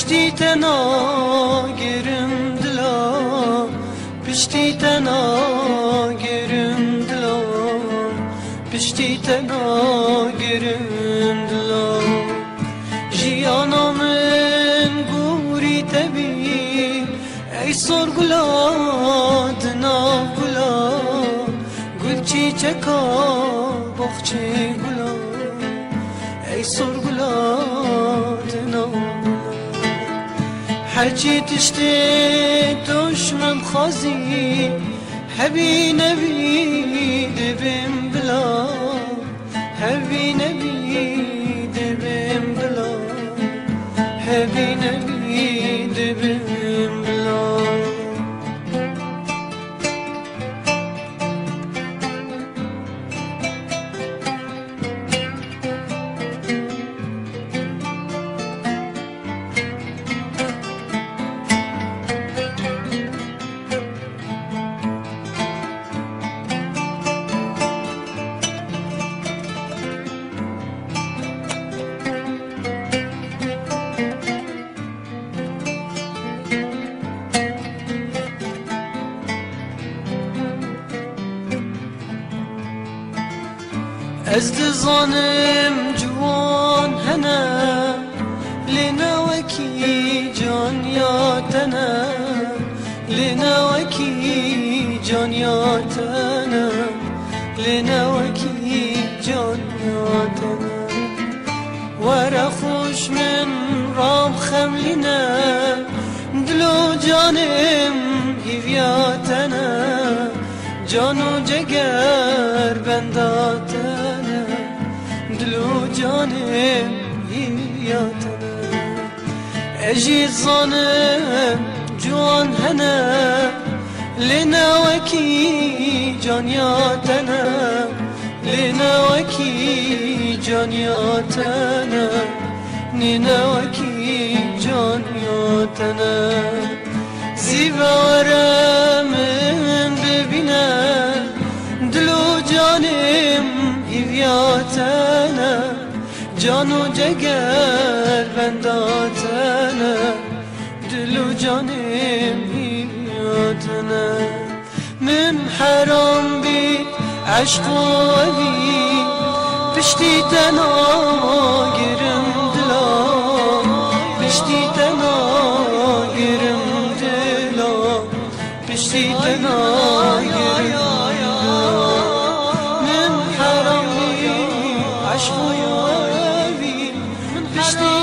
پشتی تنا گرم دلا پشتی تنا گرم دلا پشتی تنا گرم دلا جیانا من گوری تبی ای سرگلا دنا گلا گل چی چکا بخچه گلا ای سرگلا دنا حجی تشتی دشمن خازی هبی نبی دبیم بلا هبی نبی دبیم بلا هبی نبی دبیم بلا از دزانم جوان هنه لنوکی جان یاتنه لنوکی جان یاتنه لنوکی جان یاتنه ورا خوش من رام خملینه دلو جانم هیویاتنه جانو جگر بنداتنه دلو جانم هیاتنه اجید زانم جوان هنه لنوکی جانیاتنه لنوکی جانیاتنه ننوکی جانیاتنه زیبارم ببینم دلو جانم هیویاتنه جانو جگر بنداتنه دلو جانم هیویاتنه من حرام بید عشق و علی پشتی تنا گرم دلا پشتی تنا گرم دلا پشتی تنا گرم دلا من حرام بید عشق و علی پشتی